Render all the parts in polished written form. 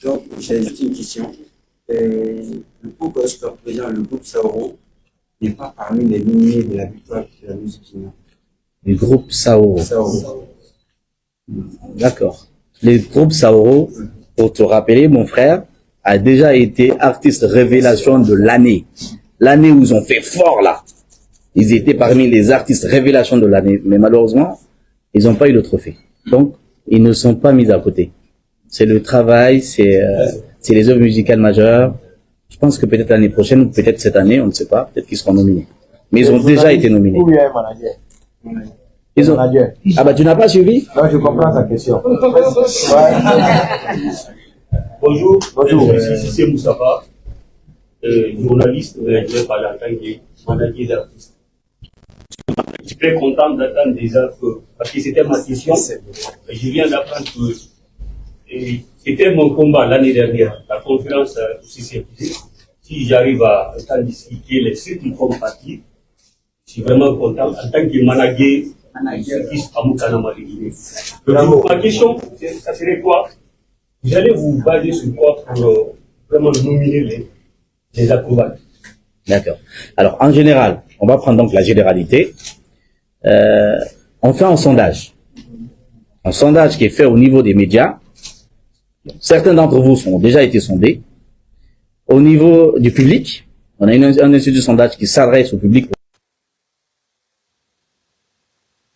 Donc, j'ai juste une question. Le groupe jusqu'à présent, le groupe Saoro n'est pas parmi les nominés de la victoire de la musique guinéenne. Le groupe Saoro. Saoro. D'accord. Le groupe Saoro, pour te rappeler, mon frère, a déjà été artiste révélation de l'année. L'année où ils ont fait fort là. Ils étaient parmi les artistes révélations de l'année. Mais malheureusement, ils n'ont pas eu le trophée. Donc, ils ne sont pas mis à côté. C'est le travail, c'est les œuvres musicales majeures. Je pense que peut-être l'année prochaine ou peut-être cette année, on ne sait pas, peut-être qu'ils seront nominés. Mais ils ont déjà été nominés. Où il y a un manager? Ils ont... Ah bah tu n'as pas suivi? Non, je comprends sa question. Bonjour, ici c'est Moussafa, journaliste, mais je vais parler en tant que manager d'artiste. Je suis très content d'attendre déjà parce que c'était ma question. Je viens d'apprendre que c'était mon combat l'année dernière. La conférence aussi s'est posée. Si j'arrive à entendre discuter les ceux qui font partie, je suis vraiment content en tant que manager artiste à Moukana Guinée. Donc ma question, ça serait quoi? Vous allez vous baser sur quoi pour vraiment nominer les acrobates? D'accord. Alors, en général, on va prendre donc la généralité. On fait un sondage. Un sondage qui est fait au niveau des médias. Certains d'entre vous ont déjà été sondés. Au niveau du public, on a un institut de sondage qui s'adresse au public.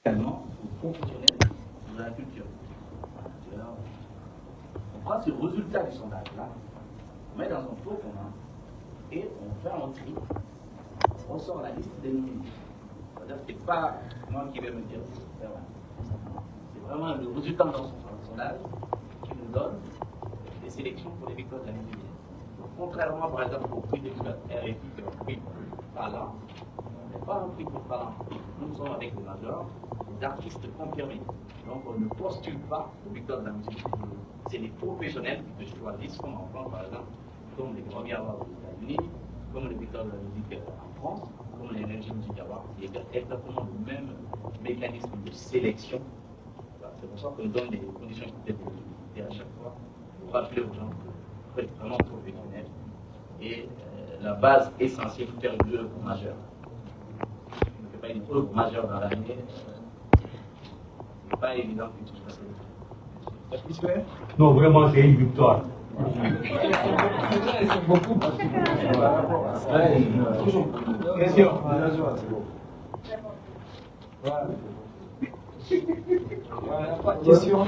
On prend ce résultat du sondage-là, on met dans un faux commun et on fait un tri. On sort la liste des nominés. C'est-à-dire que ce n'est pas moi qui vais me dire. C'est vraiment le résultat dans son sondage qui nous donne des sélections pour les victoires de la musique. Contrairement par exemple au prix des RFI, qui est un prix parlant, on n'est pas un prix pour parlant. Nous sommes avec des majors, des artistes confirmés. Donc on ne postule pas aux victoires de la musique. C'est les professionnels qui te choisissent, comme en France par exemple, comme les premiers awards aux États-Unis, comme les victoires de la musique en France, comme l'énergie musique awards. Il y a exactement le même mécanisme de sélection. C'est pour ça qu'on donne des conditions qui à chaque fois pour rappeler aux gens que c'est vraiment professionnel et la base essentielle pour faire une œuvre majeure. On ne fait pas une œuvre majeure dans l'année, c'est pas évident que tout se passe. Satisfait? Non, vraiment, c'est une victoire. Question. Question.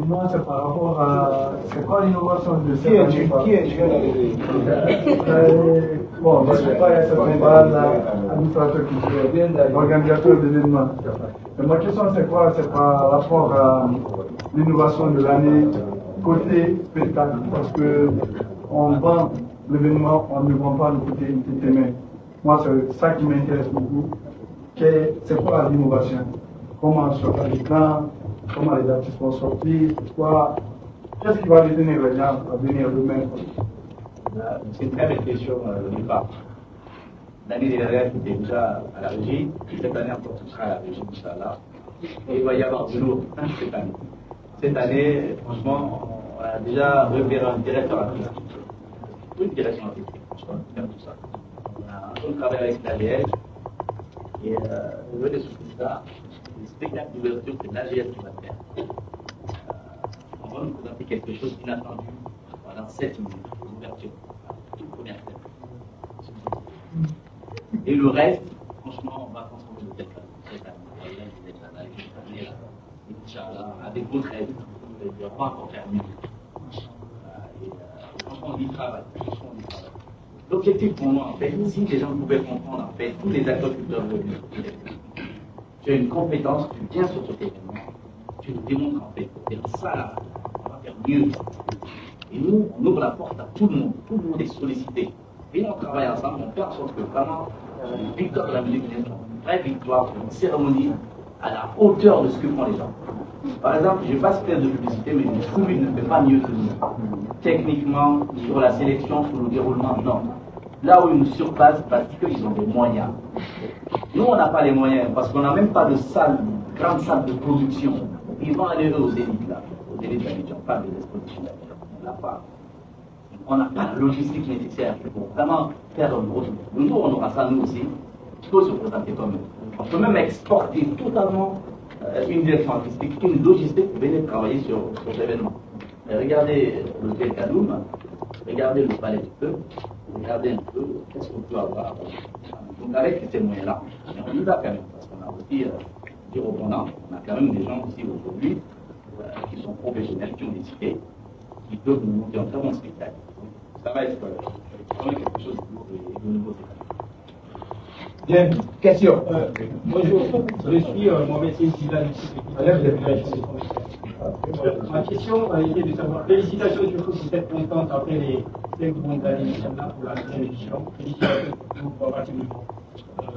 Moi, c'est par rapport à. C'est quoi l'innovation de cette année? Qui est bon, je ne sais pas, il y a certains bases, administrateurs culturels, organisateurs d'événements. Ma question, c'est quoi? C'est par rapport à l'innovation de l'année côté spectacle. Parce qu'on vend l'événement, on ne vend pas le côté entertainment. Moi, c'est ça qui m'intéresse beaucoup. C'est quoi l'innovation? Comment sortir les plans, comment les artistes vont sortir, qu'est-ce qui va détenir les gens à venir demain? C'est une très belle question au départ. L'année dernière, j'étais déjà à la régie. Cette année encore, ce sera à la régie, Inch'Allah. Et il va y avoir du lourd cette année. Cette année, franchement, on a déjà repéré un directeur artistique. Une direction artistique, franchement, faire tout ça. On travaille avec l'AGS. Et le de ce coup-là, le spectacle d'ouverture, c'est l'AGS qui va faire. On va nous présenter quelque chose d'inattendu pendant 7 minutes d'ouverture. Toute première scène. Et le reste, franchement, on va transformer le spectacle. Cette année, Inch'Allah, avec votre aide, on va encore faire mieux. Franchement, on y travaille. L'objectif pour moi, en fait, si les gens pouvaient comprendre, en fait, tous les acteurs culturels venus, tu as une compétence, tu viens sur cet événement, tu nous démontres, en fait, que ça, on va faire mieux. Et nous, on ouvre la porte à tout le monde est sollicité. Et on travaille ensemble, on fait en sorte que vraiment, une victoire de la musique vienne, une vraie victoire, une cérémonie à la hauteur de ce que font les gens. Par exemple, je ne vais pas se faire de publicité, mais le Foubi ne fait pas mieux que nous. Techniquement, sur la sélection, sur le déroulement, non. Là où ils nous surpassent, parce qu'ils ont des moyens. Nous, on n'a pas les moyens, parce qu'on n'a même pas de salle, grande salle de production. Ils vont aller eux aux élites, là, aux élites d'Abidjan, pas des expositions d'Abidjan. l'a pas. On n'a pas la logistique nécessaire pour vraiment faire un gros. Nous, on aura ça nous aussi. Il faut se présenter comme eux. On peut même exporter totalement une direction artistique, une logistique pour venir travailler sur l'événement. Regardez l'hôtel Kaloum, regardez le palais du Peuple, regardez un peu qu'est-ce qu'on peut avoir. Donc avec ces moyens-là, on y va quand même, parce qu'on a aussi des répondants, on a quand même des gens ici aujourd'hui qui sont professionnels, qui ont décidé, qui peuvent nous monter un très bon spectacle. Donc, ça va être vraiment quelque chose de nouveau. Bien, question. Bonjour, je suis Mohamed Silla Ma question était de savoir, félicitations, je trouve que vous êtes contente après les 5 bonnes années pour la deuxième édition. Félicitations pour avoir tenu.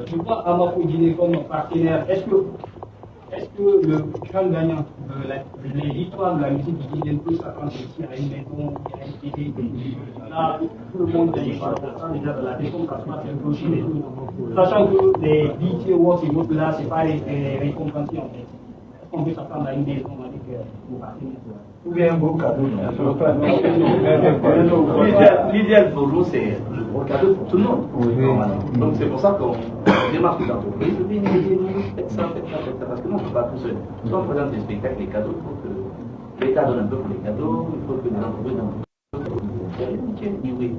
Je vois Amafou Guinée comme partenaire. Est-ce que le grand gagnant de l'histoire de la musique guinéenne peut s'attendre aussi à une maison, à une télé? Là, tout le monde est déjà de la question, parce que c'est un clocher et tout. Sachant que les DJ Awards et autres là, ce n'est pas les récompensés en fait. Est-ce qu'on peut s'attendre à une maison avec vos partenaires? Ou bien un beau cadeau. L'idéal pour nous, c'est le gros cadeau pour tout le monde. Donc c'est pour ça qu'on démarque les entreprises. Faites ça, parce que nous, on ne peut pas tout seul. Quand on présente des spectacles, des cadeaux, il faut que l'État donne un peu pour les cadeaux, il faut que les entreprises donnent un peu pour les cadeaux.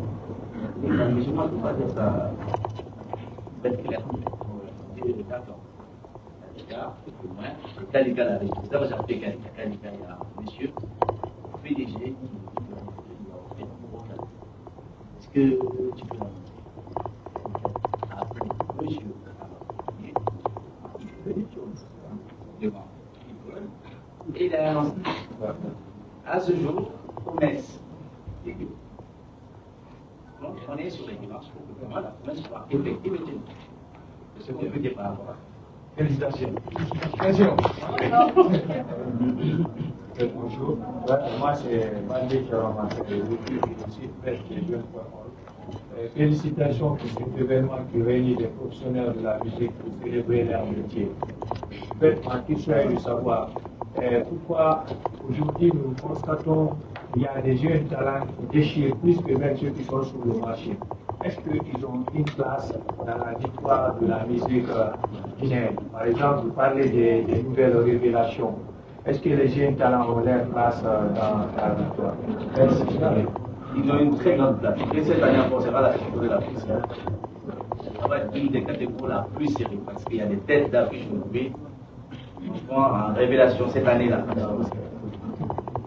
Les musulmans ne peuvent pas dire ça. Faites clair. D'accord. Au moins, le Calica l'a réussi. Ça va s'appeler Calica. Calica, il y a un monsieur, PDG, qui fait un gros cadeau. Est-ce que tu peux appeler monsieur, il fait des choses devant l'école. Et il a annoncé à ce jour, promesse. Donc, on est sur les démarches pour que vraiment la promesse soit effective. C'est ce qu'on peut dire par rapport à ça. Félicitations. Bonjour, moi c'est Mandé Karaman, je suis prêtre des jeunes paroles. Félicitations pour cet événement qui réunit les professionnels de la musique pour célébrer leur métier. En fait, ma question est de savoir pourquoi aujourd'hui nous constatons qu'il y a des jeunes talents qui déchirent plus que même ceux qui sont sur le marché. Est-ce qu'ils ont une place dans la victoire de la musique guinéenne? Par exemple, vous parlez des nouvelles révélations. Est-ce que les jeunes talents ont leur place dans la victoire? Merci. Ils ont une très grande place. Et cette année encore, c'est pas la catégorie la plus sérieuse. Ça va être une des catégories la plus sérieuse parce qu'il y a des têtes d'affiches nouvelles en révélation cette année-là.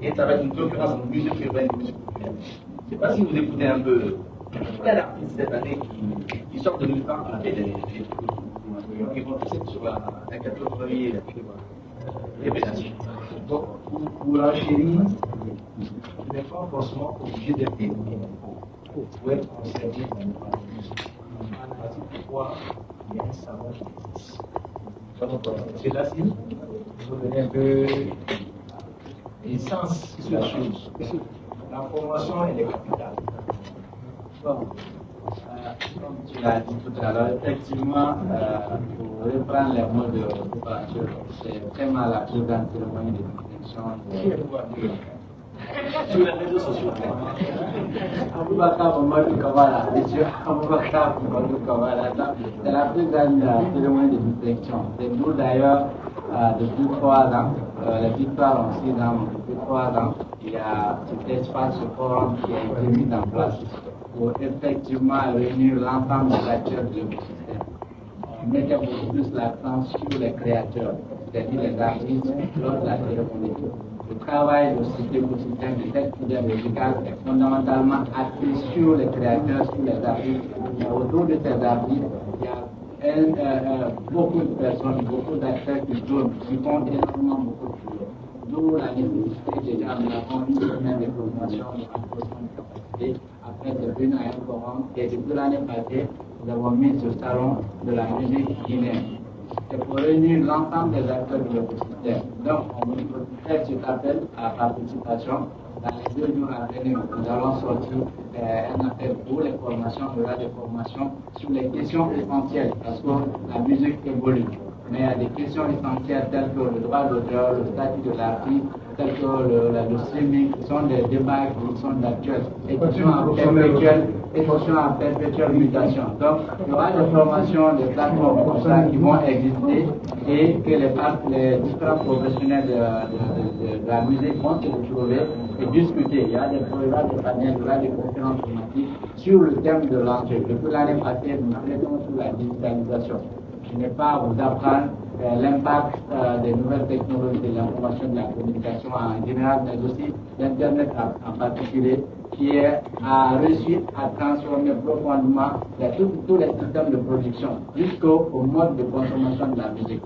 Et ça va être une concurrence entre musique urbaine et musique populaire. Je ne sais pas si vous écoutez un peu. Il y a d'artistes cette année qui sortent de nulle part. On a fait des qui vont sur la catégorie révélation. Donc, pour la chérie, tu n'es pas forcément obligé d'être aimé pour être conservé dans la musique. C'est pourquoi il y a un savant qui existe. C'est là, si vous donnez un peu l'essence de la chose. La formation, elle est capitale. Bon, comme tu l'as dit tout à l'heure, effectivement, pour reprendre les mots de Boubacar, c'est vraiment la plus grande cérémonie de distinction sur les réseaux sociaux. Aboubakar Mamadou Kamara, monsieur Aboubakar Mamadou Kamara, c'est la plus grande cérémonie de distinction. C'est nous d'ailleurs, depuis 3 ans, les victoires ont 6 ans, depuis 3 ans, il y a cet espace, ce forum qui a été mis en place pour effectivement réunir l'ensemble des acteurs de l'écosystème. On mettait beaucoup plus l'accent sur les créateurs, c'est-à-dire les artistes, lors de la cérémonie. Le travail de cet écosystème, de cette filière musicale est fondamentalement axé sur les créateurs, sur les artistes. Mais autour de ces artistes, il y a beaucoup de personnes, beaucoup d'acteurs qui font énormément beaucoup de choses. D'où la nécessité, déjà, nous avons une semaine de formation, de renforcement de capacité. Après, c'est venu à un forum et depuis l'année passée, nous avons mis ce salon de la musique guinéenne. C'est pour réunir l'ensemble des acteurs de l'écosystème. Donc, on fait cet appel à la participation. Dans les 2 jours à venir, nous allons sortir un appel pour les formations, il y aura des formations sur les questions essentielles, parce que la musique évolue. Mais il y a des questions essentielles telles que le droit d'auteur, le statut de l'artiste, tels que le streaming, qui sont des débats qui sont d'actuel et qui sont en perpétuelle mutation. Donc, il y aura des formations, des plateformes comme ça qui vont exister et que les différents professionnels de la musique vont se retrouver et discuter. Il y a des programmes, des panels, il y a des conférences thématiques sur le thème de l'entrée. Depuis l'année passée, nous traitons sur la digitalisation. Je n'ai pas à vous apprendre l'impact des nouvelles technologies de l'information et de la communication en général, mais aussi l'Internet en particulier, qui a réussi à transformer profondément tous les systèmes de production jusqu'au mode de consommation de la musique.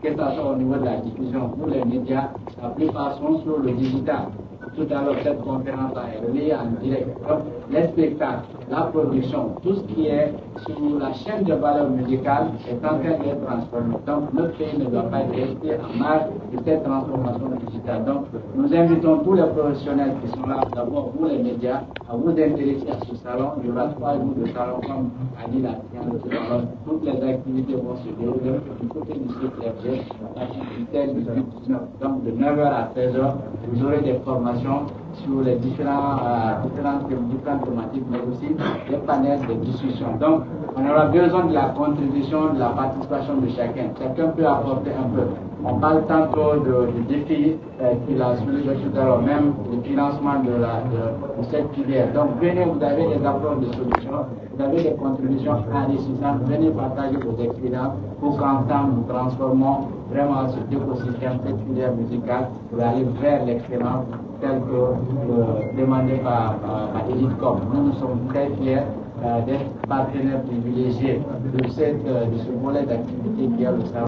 Que ce soit au niveau de la diffusion ou les médias, la plupart sont sur le digital. Tout à l'heure, cette conférence est reliée en direct. Donc, les spectacles, la production, tout ce qui est sur la chaîne de valeur musicale est en train d'être transformé. Donc, notre pays ne doit pas rester en marge de cette transformation digitale. Donc, nous invitons tous les professionnels qui sont là, d'abord vous les médias, à vous intéresser à ce salon. Il y aura 3 jours de salon, comme a dit la science. Toutes les activités vont se dérouler du côté du site FG, l'activité du 19. Donc, de 9h à 13h, vous aurez des formations sur les différentes thématiques, mais aussi des panels de discussion. Donc, on aura besoin de la contribution, de la participation de chacun. Chacun peut apporter un peu. On parle tantôt du défi qu'il a soulevé tout à l'heure, même le financement de cette filière. Donc, venez, vous avez des apports de solutions, vous avez des contributions enrichissantes, venez partager vos expériences pour qu'ensemble nous transformons vraiment cet écosystème, cette filière musicale, pour aller vers l'excellence tel que demandé par Elitecom. Nous sommes très fiers d'être partenaires privilégiés de ce volet d'activité qui a le salon.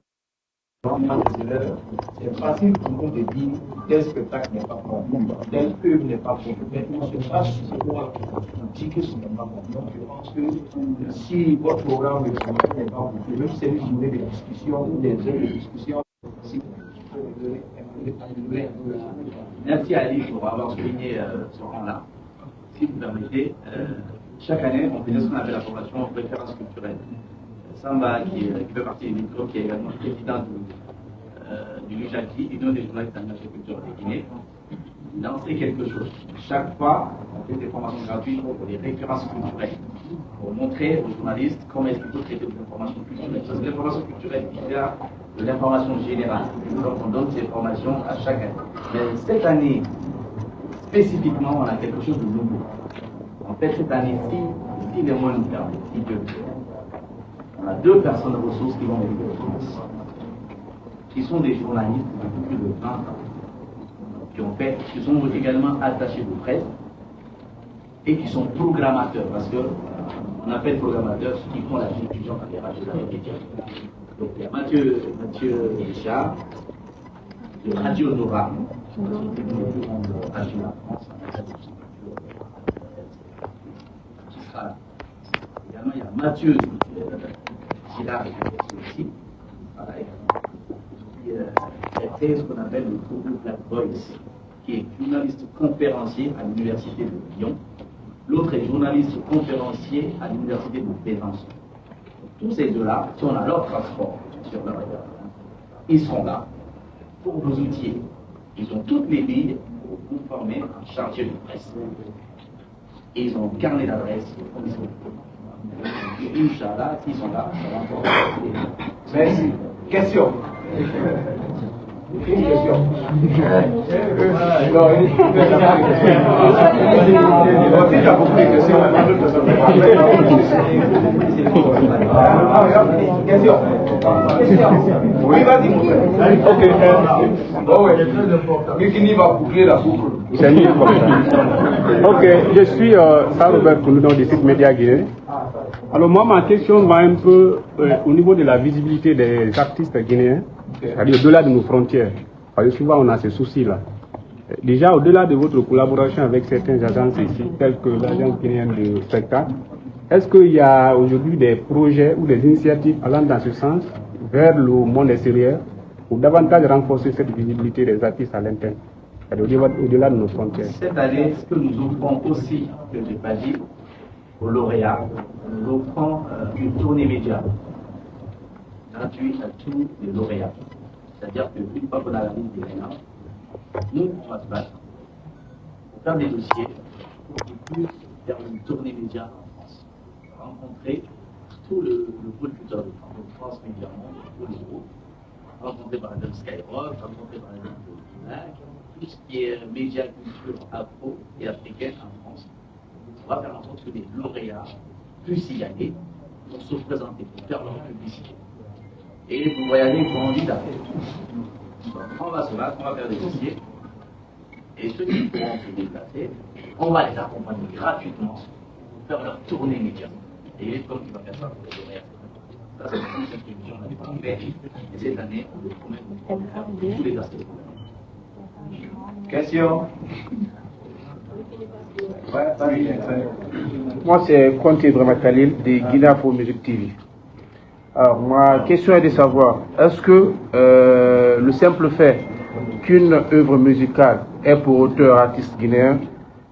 C'est facile pour nous de dire tel spectacle n'est pas bon, tel œuvre n'est pas bon. Mais on se passe sur ce point, on dit que ce n'est pas bon. Donc je pense que si votre programme de formation n'est pas bon, même si c'est une journée de discussion ou des heures de discussion, si merci à Ali pour avoir souligné ce point-là. Si vous permettez, chaque année, on fait ce qu'on appelle la formation en référence culturelle. Samba, qui fait partie du micro, qui est également président du LUJAKI, Union des journalistes en agriculture de Guinée, lancer quelque chose. Chaque fois, on fait des formations gratuites pour des références culturelles, pour montrer aux journalistes comment est-ce qu'il faut traiter des informations culturelles. Parce que l'information culturelle diffère de l'information générale. Donc on donne ces formations à chaque année. Mais cette année, spécifiquement, on a quelque chose de nouveau. En fait, cette année-ci, si les mois nous permettent, si Dieu veut, on a 2 personnes ressources qui vont venir de France, qui sont des journalistes depuis plus de 20 ans, qui sont également attachés de presse et qui sont programmateurs, parce que on appelle programmateurs ceux qui font la diffusion dans les radios et les médias. Donc il y a Mathieu Richard, de Radio Nova, qui est une des plus grandes radios en France, qui sera là. Également, il y a Mathieu Gillard, qui a créé ce qu'on appelle le groupe Black Voice, qui est journaliste conférencier à l'université de Lyon. L'autre est journaliste conférencier à l'université de Besançon. Tous ces deux-là, si on a leur transport sur leur réseau, ils seront là pour vous outiller. Ils ont toutes les billes pour vous former en chargé de presse. Et ils ont un carnet d'adresses. Et Inch'Allah, s'ils sont là, ça va encore. merci. Question. Une question. Non, si tu as compris que c'est un autre question. Oui, vas-y. Ok. Oh ouais. Mikini va boucler la boucle. C'est mieux comme ça. Ok, je suis Saint-Robert Kounoudon du site Média Guinée. Alors moi, ma question va un peu au niveau de la visibilité des artistes guinéens, c'est-à-dire au-delà de nos frontières. Parce que souvent on a ce souci-là. Déjà, au-delà de votre collaboration avec certaines agences ici, telles que l'agence guinéenne de spectacle, est-ce qu'il y a aujourd'hui des projets ou des initiatives allant dans ce sens vers le monde extérieur pour davantage renforcer cette visibilité des artistes à l'interne, au-delà de nos frontières? Cette année, ce que nous offrons aussi, que je n'ai pas dit, aux lauréats, nous offrons une tournée média gratuite à tous les lauréats. C'est-à-dire qu'une fois qu'on a la liste des gagnants, Nous, on va se battre pour faire des dossiers pour qu'ils puissent faire une tournée média en France. Rencontrer tout le pôle culturel de France régulièrement, tous les groupes, rencontrés par exemple Skyrock, rencontrés par exemple Black, tout ce qui est média culture afro et africaine en France. On va faire en sorte que les lauréats puissent y aller pour se présenter, pour faire leur publicité. Et pour voyager, ils pourront vite après. On va se battre, on va faire des dossiers. Et ceux qui pourront se déplacer, on va les accompagner gratuitement pour faire leur tournée média. Et il est comme qui va faire ça pour les lauréats. Ça, c'est une contribution qu'on a fait. Et cette année, on le promet de faire tous les aspects. Question? Moi, c'est Conte Ibrahima Khalil de Guinée Afro Music TV. Alors, ma question est de savoir, est-ce que le simple fait qu'une œuvre musicale est pour auteur artiste guinéen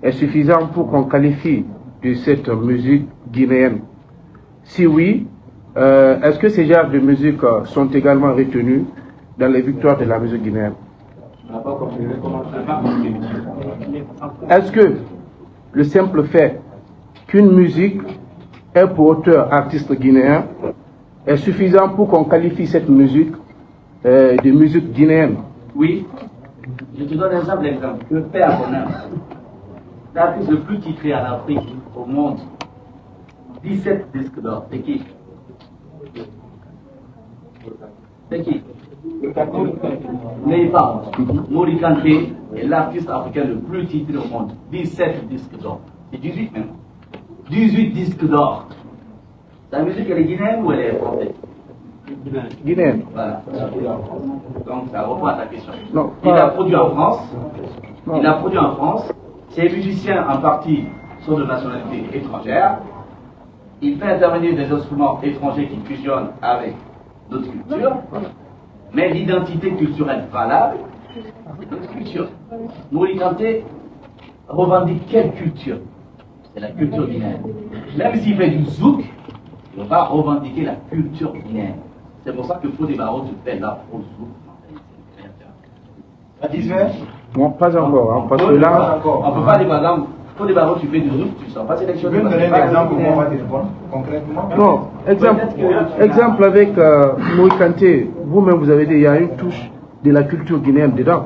est suffisant pour qu'on qualifie de cette musique guinéenne? Si oui, est-ce que ces genres de musique sont également retenus dans les victoires de la musique guinéenne? Est-ce que le simple fait qu'une musique est pour auteur artiste guinéen est suffisant pour qu'on qualifie cette musique de musique guinéenne? Oui. Je te donne un simple exemple. Le Père Bonheur, l'artiste le plus titré en Afrique, au monde, 17 disques d'or. C'est qui? C'est qui? N'ayez pas. Mori Kanté est l'artiste africain le plus titré au monde. 17 disques d'or. C'est 18 même. 18 disques d'or. La musique, elle est guinéenne ou elle est française? Guinéenne. Voilà. Donc ça répond à ta question. Non, il a produit en France. Non. Il a produit en France. Ses musiciens en partie sont de nationalité étrangère. Il fait intervenir des instruments étrangers qui fusionnent avec d'autres cultures. Mais l'identité culturelle valable, c'est notre culture. Mori Kanté revendique quelle culture? C'est la culture guinéenne. Même s'il fait du zouk, il va revendiquer la culture guinéenne. C'est pour ça que Fodé Barreau se fait l'afro-zouk. Satisfait? Non, pas encore, hein, parce que là... On ne peut pas dire par exemple, Fodé Barreau, tu fais du zouk, tu ne sors pas Tu sélectionné. peux me donner un exemple pour moi, téléphone, concrètement? Non, exemple avec Mori Kanté, vous-même vous avez dit, il y a une touche de la culture guinéenne dedans,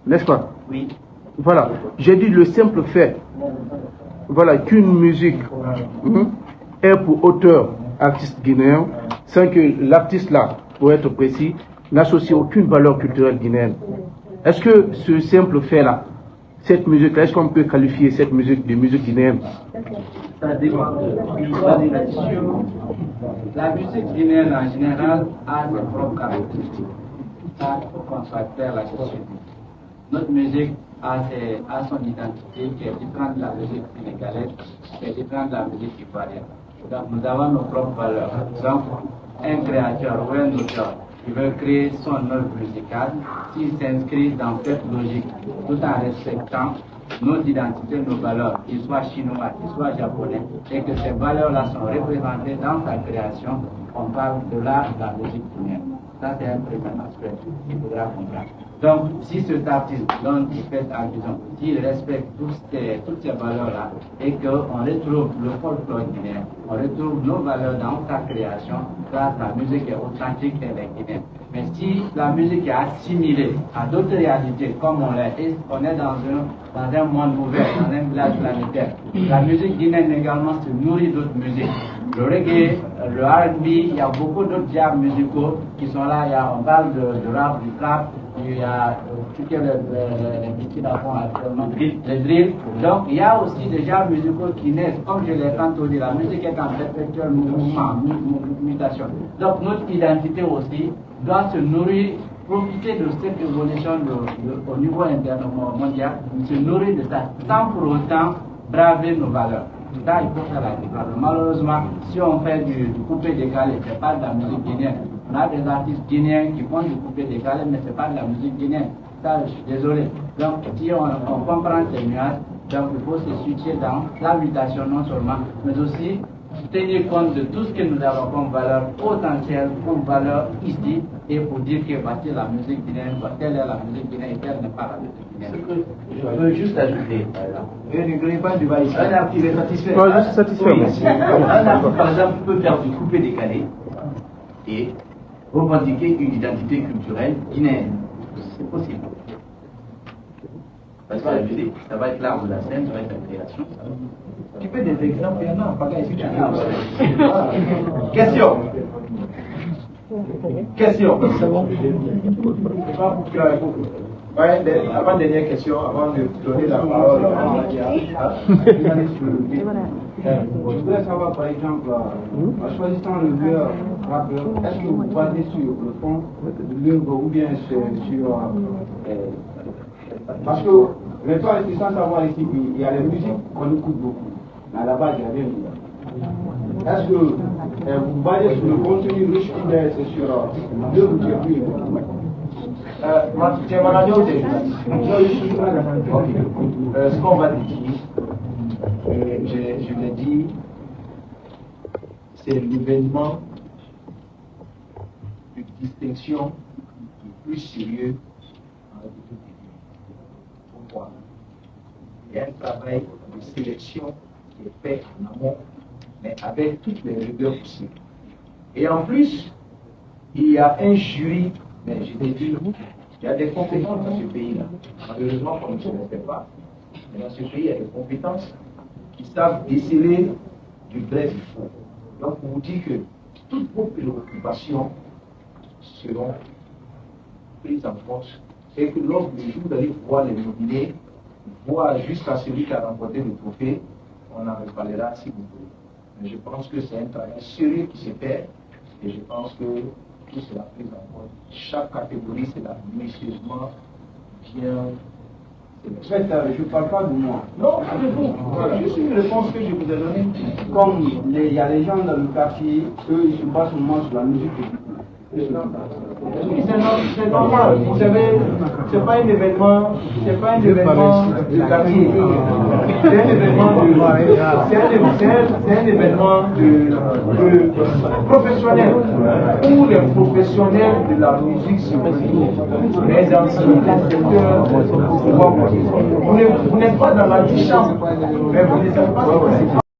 n'est-ce pas? Oui. Voilà, j'ai dit le simple fait, voilà, qu'une musique est pour auteur artiste guinéen, sans que l'artiste là, pour être précis, n'associe aucune valeur culturelle guinéenne. Est-ce que ce simple fait là, cette musique là, est-ce qu'on peut qualifier cette musique de musique guinéenne? Ça dépend de la nation. La musique guinéenne en général a ses propres caractéristiques. Ça, il faut qu'on soit clair là-dessus. Notre musique a son identité qui est différente de la musique sénégalaise, qui est différente de la musique ivoirienne. Donc nous avons nos propres valeurs. Donc un créateur ou un auteur qui veut créer son œuvre musicale, s'il s'inscrit dans cette logique, tout en respectant nos identités, nos valeurs, qu'ils soient chinois, qu'ils soient japonais, et que ces valeurs-là sont représentées dans sa création, on parle de l'art de la musique guinéenne. Ça, c'est un premier aspect qu'il faudra comprendre. Donc, si cet artiste dont il fait allusion, s'il respecte toutes ces valeurs-là, et qu'on retrouve le folklore guinéen, on retrouve nos valeurs dans sa création, là, la musique est authentique, elle est guinéenne. Mais si la musique est assimilée à d'autres réalités, comme on est dans un monde ouvert, dans un village planétaire, la musique guinéenne également se nourrit d'autres musiques. Le reggae, le R&B, il y a beaucoup d'autres genres musicaux qui sont là. On parle de rap, du trap, il y a tout les petits d'avant actuellement, les drills. Donc il y a aussi des genres musicaux qui naissent, comme je l'ai tantôt dit, la musique est en perpétuel mouvement, mutation. Donc notre identité aussi doit se nourrir, profiter de cette évolution au niveau mondial, se nourrir de ça, sans pour autant braver nos valeurs. Là, il faut faire la différence. Malheureusement, si on fait du coupé-décalé, ce n'est pas de la musique guinéenne. On a des artistes guinéens qui font du coupé-décalé, mais ce n'est pas de la musique guinéenne. Ça, je suis désolé. Donc, si on comprend ces nuances, donc il faut se situer dans la mutation non seulement, mais aussi tenir compte de tout ce que nous avons comme valeur potentielle, comme valeur ici, et pour dire que voici la musique guinéenne, telle est la musique guinéenne, et telle n'est pas la musique guinéenne. Je veux juste ajouter, par exemple, un artiste est satisfait. Moi, je suis satisfait. Oui, un artiste, par exemple, peut faire du coupé-décalé et revendiquer une identité culturelle guinéenne. C'est possible. Parce que la musique, ça va être l'art de la scène, ça va être la création. Tu peux des exemples, il y en a, pas ici. Question. Question. Avant-dernière question, avant de donner la parole à Nadia. Je voudrais savoir, par exemple, en choisissant le meilleur rappeur, est-ce que vous basez sur le fond de l'œuvre ou bien sur. Parce que, les gens sont sans savoir ici qu'il y a les musiques qu'on écoute beaucoup. Mais à la base, il y a rien. Est-ce que vous basez sur le contenu riche ou bien c'est sur l'œuvre qui est plus c'est mon année au début. Ce qu'on va dire, je l'ai dit, c'est l'événement de distinction qui est plus sérieux en République du Guinée. Pourquoi? Il y a un travail de sélection qui est fait en amont, mais avec toutes les rigueurs possibles. Et en plus, il y a un jury, mais je t'ai dit, il y a des compétences dans ce pays-là. Malheureusement, on ne se connaissait pas. Mais dans ce pays, il y a des compétences qui savent déceler du vrai du faux. Donc, on vous dit que toutes vos préoccupations seront prises en compte. C'est que lors du jour d'aller voir les nominés, voir jusqu'à celui qui a remporté le trophée, on en reparlera si vous voulez. Mais je pense que c'est un travail sérieux qui s'est fait et je pense que tout cela pris en compte. Chaque catégorie, c'est la minutieusement bien. En fait, je ne parle pas de moi. Non, c'est vous. Juste une réponse que je vous ai donnée. Comme il y a les gens dans le quartier, eux, ils se basent seulement sur la musique. C'est normal, vous savez, c'est pas un événement de quartier, c'est un événement de professionnel, où les professionnels de la musique se retrouvent, les anciens, les secteurs, vous n'êtes pas dans la chambre, mais vous ne savez pas ce que c'est.